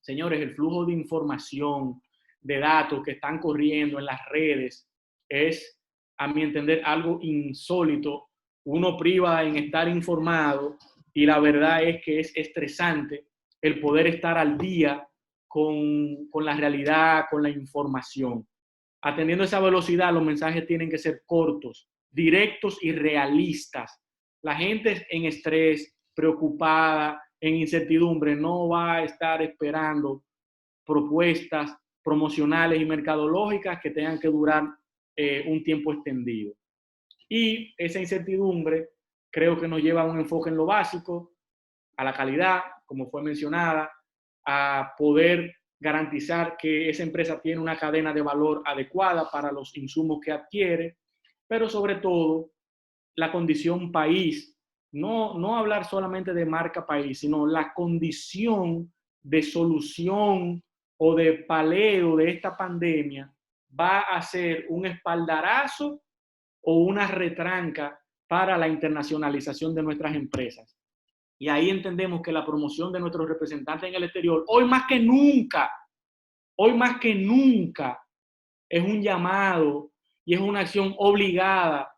Señores, el flujo de información, de datos que están corriendo en las redes es, a mi entender, algo insólito. Uno priva en estar informado y la verdad es que es estresante el poder estar al día con la realidad, con la información. Atendiendo esa velocidad, los mensajes tienen que ser cortos, directos y realistas. La gente en estrés, preocupada, en incertidumbre, no va a estar esperando propuestas promocionales y mercadológicas que tengan que durar un tiempo extendido. Y esa incertidumbre creo que nos lleva a un enfoque en lo básico, a la calidad, como fue mencionada, a poder garantizar que esa empresa tiene una cadena de valor adecuada para los insumos que adquiere, pero sobre todo la condición país, no hablar solamente de marca país, sino la condición de solución o de paleo de esta pandemia va a ser un espaldarazo o una retranca para la internacionalización de nuestras empresas. Y ahí entendemos que la promoción de nuestros representantes en el exterior, hoy más que nunca, es un llamado y es una acción obligada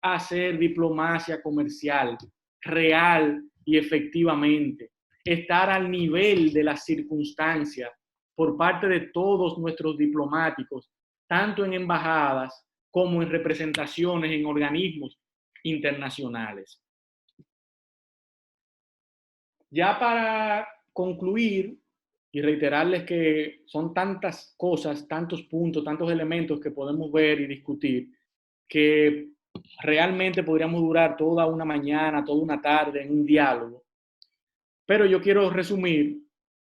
a hacer diplomacia comercial real y efectivamente. Estar al nivel de las circunstancias por parte de todos nuestros diplomáticos, tanto en embajadas como en representaciones en organismos internacionales. Ya para concluir y reiterarles que son tantas cosas, tantos puntos, tantos elementos que podemos ver y discutir, que realmente podríamos durar toda una mañana, toda una tarde en un diálogo. Pero yo quiero resumir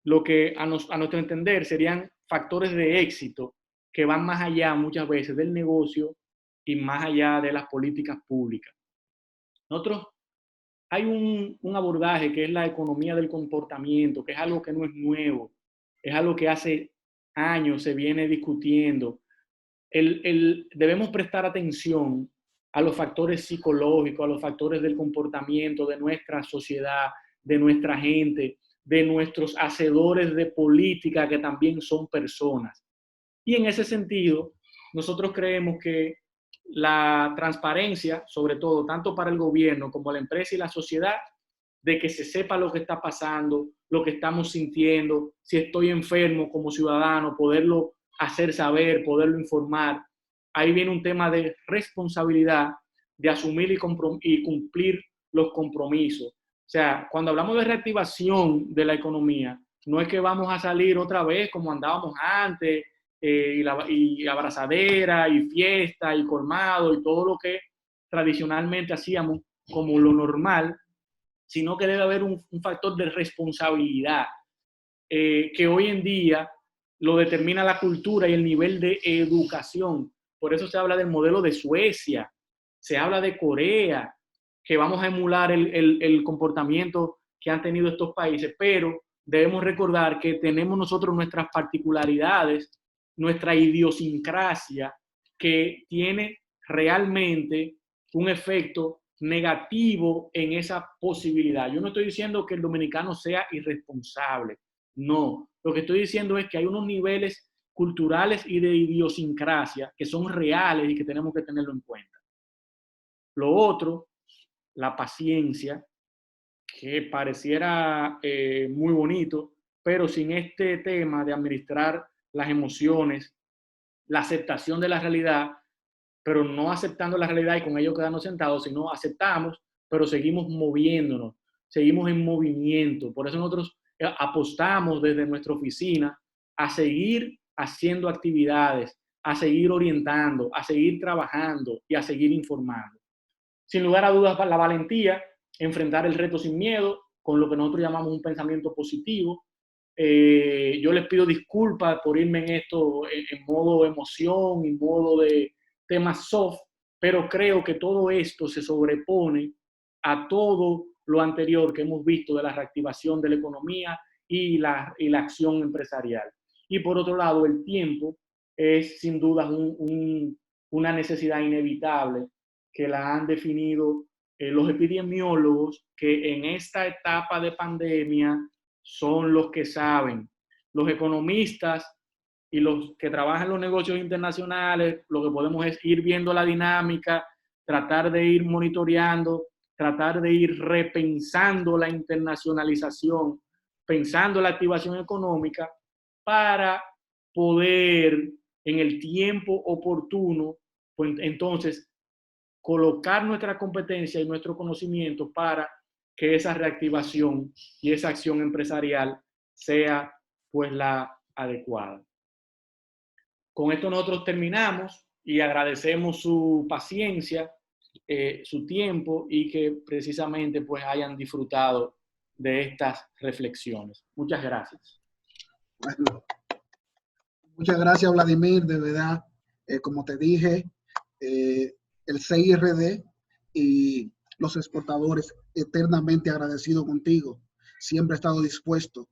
lo que a nuestro entender serían factores de éxito que van más allá muchas veces del negocio y más allá de las políticas públicas. Nosotros hay un abordaje que es la economía del comportamiento, que es algo que no es nuevo, es algo que hace años se viene discutiendo. Debemos prestar atención a los factores psicológicos, a los factores del comportamiento de nuestra sociedad, de nuestra gente, de nuestros hacedores de política que también son personas. Y en ese sentido, nosotros creemos que la transparencia, sobre todo, tanto para el gobierno como la empresa y la sociedad, de que se sepa lo que está pasando, lo que estamos sintiendo, si estoy enfermo como ciudadano, poderlo hacer saber, poderlo informar. Ahí viene un tema de responsabilidad, de asumir y cumplir los compromisos. O sea, cuando hablamos de reactivación de la economía, no es que vamos a salir otra vez como andábamos antes, y abrazadera, y fiesta, y colmado, y todo lo que tradicionalmente hacíamos como lo normal, sino que debe haber un factor de responsabilidad que hoy en día lo determina la cultura y el nivel de educación. Por eso se habla del modelo de Suecia, se habla de Corea, que vamos a emular el comportamiento que han tenido estos países, pero debemos recordar que tenemos nosotros nuestras particularidades, nuestra idiosincrasia, que tiene realmente un efecto negativo en esa posibilidad. Yo no estoy diciendo que el dominicano sea irresponsable, no. Lo que estoy diciendo es que hay unos niveles culturales y de idiosincrasia que son reales y que tenemos que tenerlo en cuenta. Lo otro, la paciencia, que pareciera muy bonito, pero sin este tema de administrar las emociones, la aceptación de la realidad, pero no aceptando la realidad y con ello quedarnos sentados, sino aceptamos, pero seguimos moviéndonos, seguimos en movimiento. Por eso nosotros apostamos desde nuestra oficina a seguir haciendo actividades, a seguir orientando, a seguir trabajando y a seguir informando. Sin lugar a dudas, la valentía, enfrentar el reto sin miedo, con lo que nosotros llamamos un pensamiento positivo. Yo les pido disculpas por irme en esto en modo emoción, en modo de temas soft, pero creo que todo esto se sobrepone a todo lo anterior que hemos visto de la reactivación de la economía y la acción empresarial. Y por otro lado, el tiempo es sin duda una necesidad inevitable que la han definido los epidemiólogos, que en esta etapa de pandemia son los que saben. Los economistas y los que trabajan en los negocios internacionales, lo que podemos es ir viendo la dinámica, tratar de ir monitoreando, tratar de ir repensando la internacionalización, pensando la activación económica para poder en el tiempo oportuno, pues entonces colocar nuestra competencia y nuestro conocimiento para que esa reactivación y esa acción empresarial sea pues la adecuada. Con esto nosotros terminamos y agradecemos su paciencia, su tiempo y que precisamente pues hayan disfrutado de estas reflexiones. Muchas gracias. Bueno, muchas gracias, Vladimir, de verdad. Como te dije, el CIRD y los exportadores eternamente agradecidos contigo. Siempre he estado dispuesto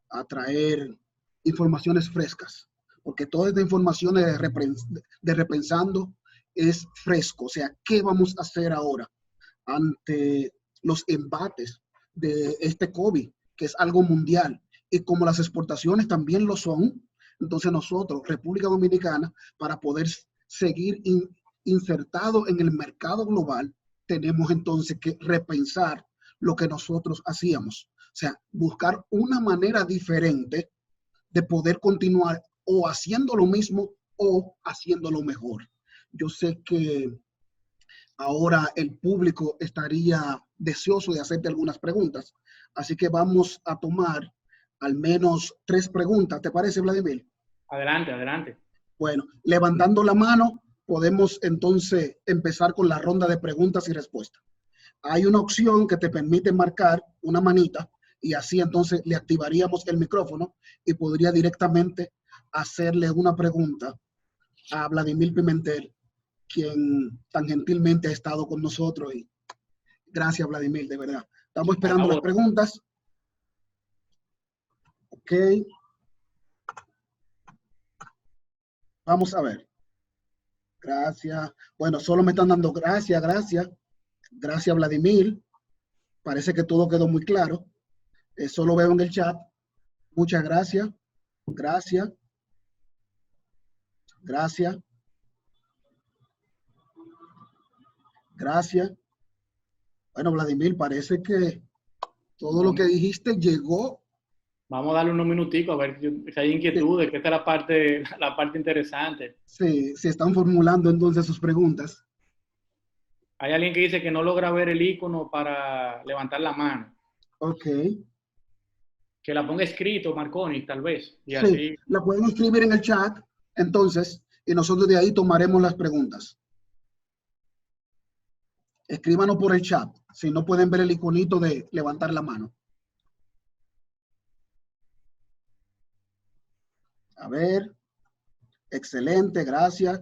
a traer informaciones frescas, porque toda esta información de repensando es fresco. O sea, ¿qué vamos a hacer ahora ante los embates de este COVID, que es algo mundial? Y como las exportaciones también lo son, entonces nosotros, República Dominicana, para poder seguir insertado en el mercado global, tenemos entonces que repensar lo que nosotros hacíamos. O sea, buscar una manera diferente de poder continuar o haciendo lo mismo o haciéndolo mejor. Yo sé que ahora el público estaría deseoso de hacerte algunas preguntas, así que vamos a tomar al menos 3 preguntas. ¿Te parece, Vladimir? Adelante, adelante. Bueno, levantando la mano, podemos entonces empezar con la ronda de preguntas y respuestas. Hay una opción que te permite marcar una manita y así entonces le activaríamos el micrófono y podría directamente hacerle una pregunta a Vladimir Pimentel, quien tan gentilmente ha estado con nosotros. Y gracias, Vladimir, de verdad. Estamos esperando las preguntas. Ok. Vamos a ver. Gracias. Bueno, solo me están dando gracias, gracias. Gracias, Vladimir. Parece que todo quedó muy claro. Eso lo veo en el chat. Muchas gracias. Gracias. Gracias. Gracias. Bueno, Vladimir, parece que todo lo que dijiste llegó. Vamos a darle unos minuticos a ver si hay inquietudes, que esta es la parte interesante. Sí, se están formulando entonces sus preguntas. Hay alguien que dice que no logra ver el icono para levantar la mano. Ok. Que la ponga escrito, Marconi, tal vez. Y sí, así... la pueden escribir en el chat, entonces, y nosotros de ahí tomaremos las preguntas. Escríbanos por el chat, si no pueden ver el iconito de levantar la mano. A ver. Excelente, gracias.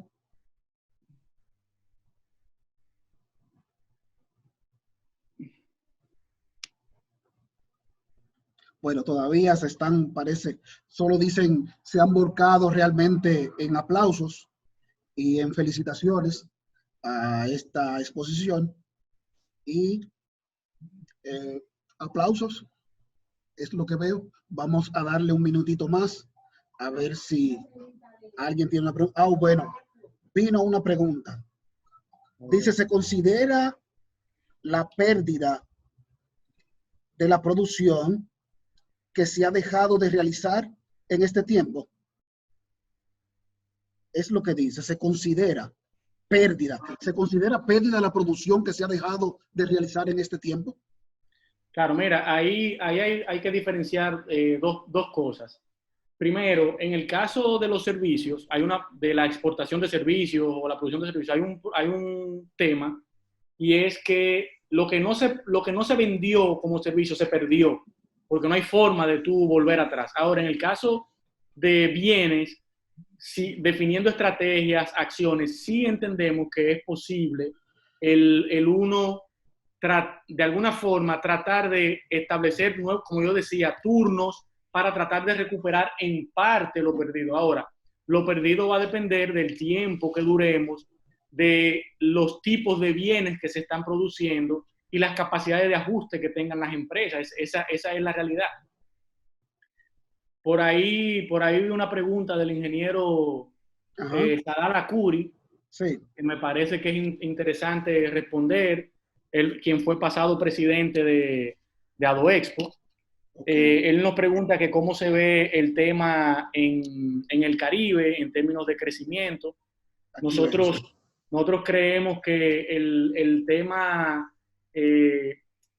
Bueno, todavía se están, parece, solo dicen, se han volcado realmente en aplausos y en felicitaciones a esta exposición. Y aplausos, es lo que veo. Vamos a darle un minutito más, a ver si alguien tiene una pregunta. Ah, bueno, vino una pregunta. Dice, se considera la pérdida de la producción que se ha dejado de realizar en este tiempo. Es lo que dice, se considera pérdida de la producción que se ha dejado de realizar en este tiempo. Claro, mira, ahí hay que diferenciar dos cosas. Primero, en el caso de los servicios, de la exportación de servicios o la producción de servicios, hay un tema, y es que lo que no se vendió como servicio se perdió, porque no hay forma de tú volver atrás. Ahora, en el caso de bienes, sí, definiendo estrategias, acciones, sí entendemos que es posible el uno de alguna forma tratar de establecer, como yo decía, turnos para tratar de recuperar en parte lo perdido. Ahora, lo perdido va a depender del tiempo que duremos, de los tipos de bienes que se están produciendo y las capacidades de ajuste que tengan las empresas. Esa es la realidad. Por ahí vi una pregunta del ingeniero Sadala Curi, sí, que me parece que es interesante responder. Él, quien fue pasado presidente de Adoexpo. Él nos pregunta que cómo se ve el tema en el Caribe en términos de crecimiento. Nosotros creemos que el tema,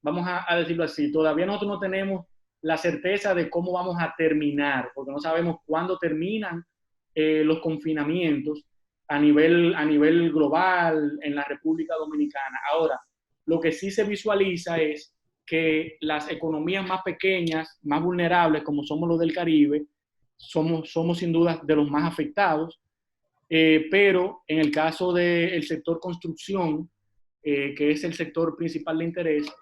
vamos a decirlo así, todavía nosotros no tenemos la certeza de cómo vamos a terminar, porque no sabemos cuándo terminan los confinamientos a nivel global en la República Dominicana. Ahora, lo que sí se visualiza es que las economías más pequeñas, más vulnerables, como somos los del Caribe, somos sin duda de los más afectados, pero en el caso del sector construcción, que es el sector principal de interés,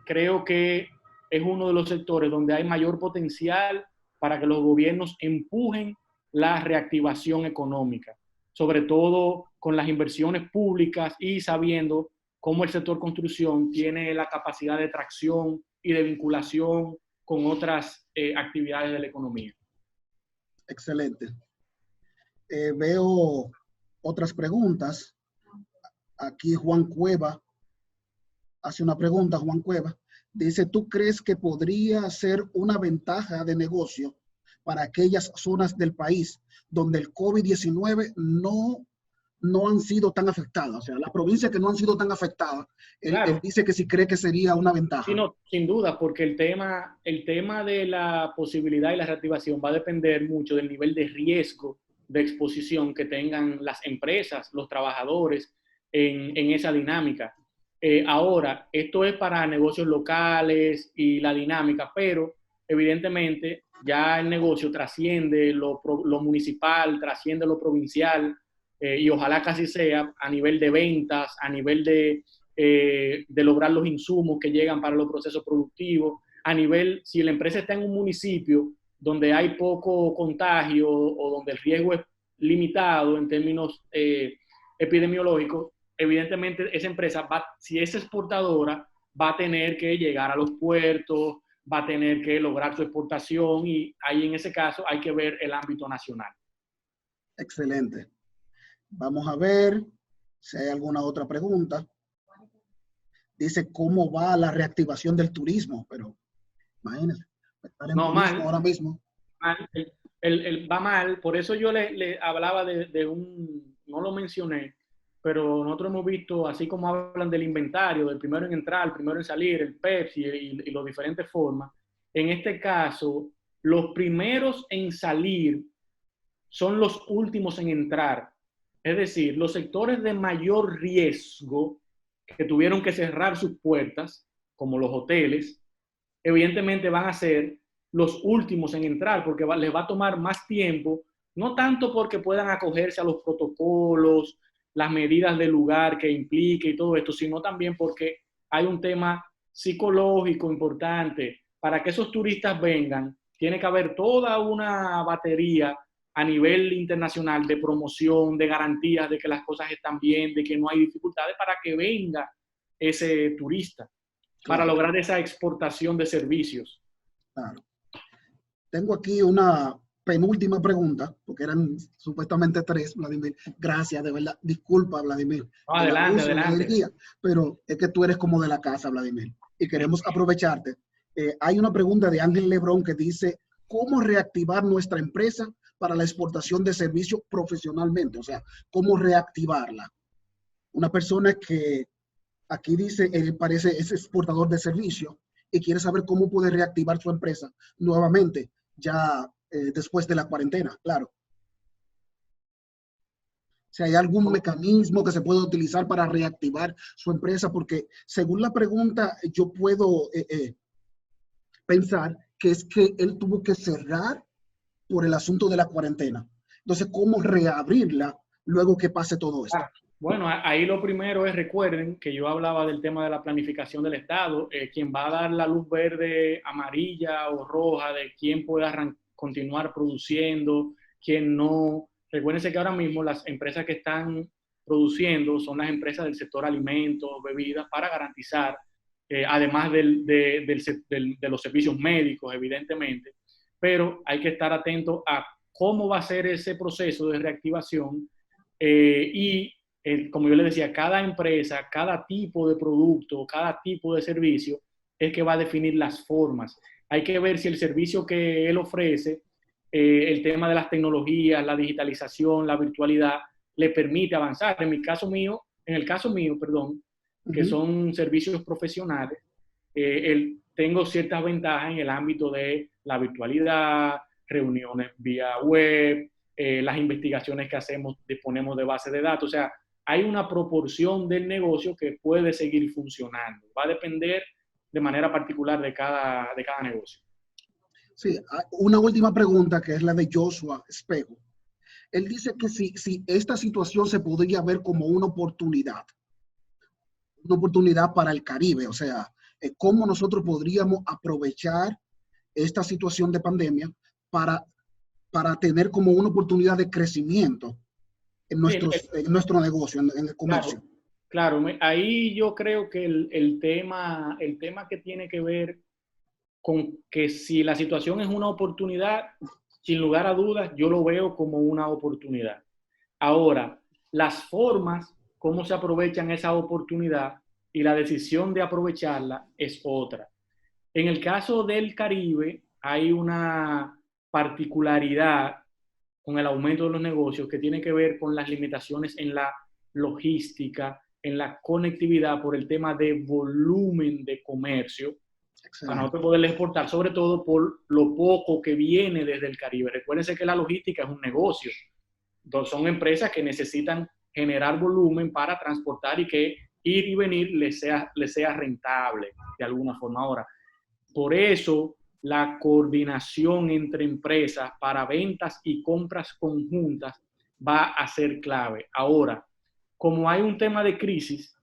creo que es uno de los sectores donde hay mayor potencial para que los gobiernos empujen la reactivación económica, sobre todo con las inversiones públicas y sabiendo cómo el sector construcción tiene la capacidad de tracción y de vinculación con otras actividades de la economía. Excelente. Veo otras preguntas. Aquí Juan Cueva hace una pregunta. Juan Cueva dice, ¿tú crees que podría ser una ventaja de negocio para aquellas zonas del país donde el COVID-19 no han sido tan afectadas? O sea, las provincias que no han sido tan afectadas, Claro. él dice que sí cree que sería una ventaja. Sí, no, sin duda, porque el tema de la posibilidad y la reactivación va a depender mucho del nivel de riesgo de exposición que tengan las empresas, los trabajadores en esa dinámica. Ahora, esto es para negocios locales y la dinámica, pero evidentemente ya el negocio trasciende lo municipal, trasciende lo provincial, y ojalá casi sea a nivel de ventas, a nivel de lograr los insumos que llegan para los procesos productivos, a nivel, si la empresa está en un municipio donde hay poco contagio o donde el riesgo es limitado en términos epidemiológicos, evidentemente esa empresa, si es exportadora, va a tener que llegar a los puertos, va a tener que lograr su exportación, y ahí en ese caso hay que ver el ámbito nacional. Excelente. Vamos a ver si hay alguna otra pregunta. Dice, ¿cómo va la reactivación del turismo? Pero imagínense, estar en no, turismo mal, ahora mismo. Mal, va mal, por eso yo le hablaba de no lo mencioné, pero nosotros hemos visto, así como hablan del inventario, del primero en entrar, el primero en salir, el Pepsi y las diferentes formas, en este caso, los primeros en salir son los últimos en entrar. Es decir, los sectores de mayor riesgo que tuvieron que cerrar sus puertas, como los hoteles, evidentemente van a ser los últimos en entrar, porque les va a tomar más tiempo, no tanto porque puedan acogerse a los protocolos, las medidas del lugar que implique y todo esto, sino también porque hay un tema psicológico importante. Para que esos turistas vengan, tiene que haber toda una batería a nivel internacional de promoción, de garantías de que las cosas están bien, de que no hay dificultades para que venga ese turista, para lograr esa exportación de servicios. Claro. Tengo aquí una penúltima pregunta, porque eran supuestamente tres, Vladimir. Gracias, de verdad. Disculpa, Vladimir, No, el adelante, abuso, la adelante. energía, pero es que tú eres como de la casa, Vladimir, y queremos aprovecharte. Hay una pregunta de Ángel Lebrón que dice, ¿cómo reactivar nuestra empresa para la exportación de servicios profesionalmente? O sea, ¿cómo reactivarla? Una persona que aquí dice, él parece es exportador de servicios y quiere saber cómo puede reactivar su empresa nuevamente, ya después de la cuarentena, claro. Si hay algún mecanismo que se pueda utilizar para reactivar su empresa, porque según la pregunta, yo puedo pensar que es que él tuvo que cerrar por el asunto de la cuarentena. Entonces, ¿cómo reabrirla luego que pase todo esto? Bueno, ahí lo primero es, recuerden que yo hablaba del tema de la planificación del Estado, quien va a dar la luz verde, amarilla o roja de quién puede continuar produciendo, quién no. Recuérdense que ahora mismo las empresas que están produciendo son las empresas del sector alimentos, bebidas, para garantizar, además de los servicios médicos, evidentemente, pero hay que estar atento a cómo va a ser ese proceso de reactivación y como yo le decía, cada empresa, cada tipo de producto, cada tipo de servicio es que va a definir las formas. Hay que ver si el servicio que él ofrece, el tema de las tecnologías, la digitalización, la virtualidad, le permite avanzar. En el caso mío, perdón, que son servicios profesionales, tengo ciertas ventajas en el ámbito de la virtualidad, reuniones vía web, las investigaciones que hacemos, disponemos de base de datos. O sea, hay una proporción del negocio que puede seguir funcionando. Va a depender de manera particular de cada negocio. Sí, una última pregunta que es la de Joshua Espejo. Él dice que si esta situación se podría ver como una oportunidad para el Caribe, o sea, cómo nosotros podríamos aprovechar esta situación de pandemia para, para tener como una oportunidad de crecimiento Sí, en nuestro negocio, en el claro, comercio. claro. Ahí yo creo que el tema que tiene que ver con que si la situación es una oportunidad, sin lugar a dudas, yo lo veo como una oportunidad. Ahora, las formas, cómo se aprovechan esa oportunidad y la decisión de aprovecharla es otra. En el caso del Caribe, hay una particularidad con el aumento de los negocios que tiene que ver con las limitaciones en la logística, en la conectividad por el tema de volumen de comercio, para Excelente. nosotros poder exportar, sobre todo por lo poco que viene desde el Caribe. Recuérdense que la logística es un negocio. Son empresas que necesitan generar volumen para transportar y que ir y venir les sea rentable de alguna forma. Ahora, por eso la coordinación entre empresas para ventas y compras conjuntas va a ser clave. Ahora, como hay un tema de crisis,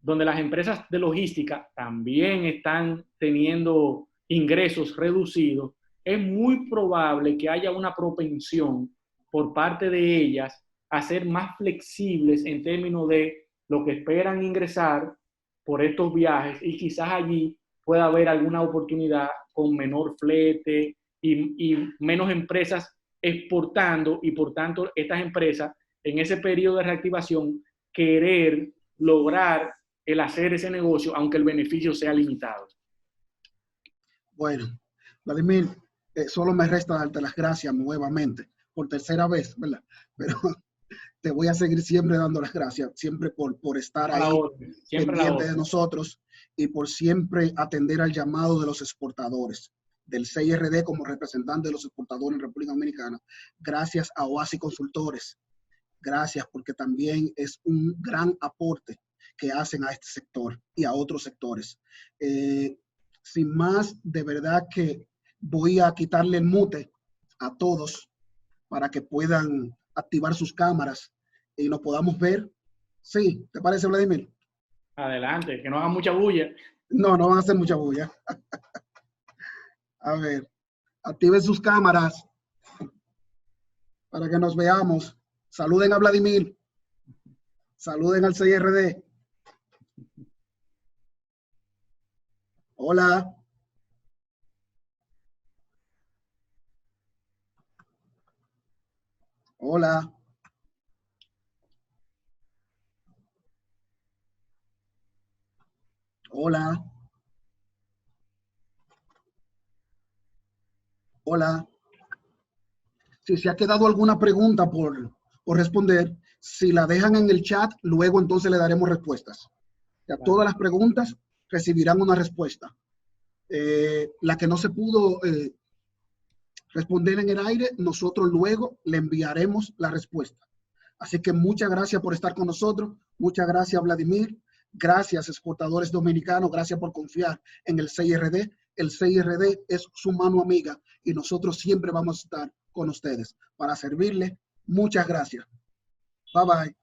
donde las empresas de logística también están teniendo ingresos reducidos, es muy probable que haya una propensión por parte de ellas a ser más flexibles en términos de lo que esperan ingresar por estos viajes y quizás allí pueda haber alguna oportunidad con menor flete y menos empresas exportando y por tanto estas empresas en ese periodo de reactivación querer lograr el hacer ese negocio, aunque el beneficio sea limitado. Bueno, Vladimir, solo me resta darte las gracias nuevamente, por tercera vez, ¿verdad? Pero te voy a seguir siempre dando las gracias, siempre por estar A la ahí orden, siempre a la pendiente de orden. nosotros y por siempre atender al llamado de los exportadores, del CIRD como representante de los exportadores en República Dominicana. Gracias a Oasis Consultores. Gracias porque también es un gran aporte que hacen a este sector y a otros sectores. Sin más, de verdad que voy a quitarle el mute a todos para que puedan activar sus cámaras y nos podamos ver. Sí, ¿te parece, Vladimir? Adelante, que no hagan mucha bulla. No, no van a hacer mucha bulla. A ver, activen sus cámaras para que nos veamos. Saluden a Vladimir. Saluden al CIRD. Hola. Hola. Hola. Hola. Si se ha quedado alguna pregunta por responder, si la dejan en el chat, luego entonces le daremos respuestas. Ya todas las preguntas recibirán una respuesta. La que no se pudo responder en el aire, nosotros luego le enviaremos la respuesta. Así que muchas gracias por estar con nosotros. Muchas gracias, Vladimir. Gracias, exportadores dominicanos. Gracias por confiar en el CIRD. El CIRD es su mano amiga y nosotros siempre vamos a estar con ustedes para servirle. Muchas gracias. Bye, bye.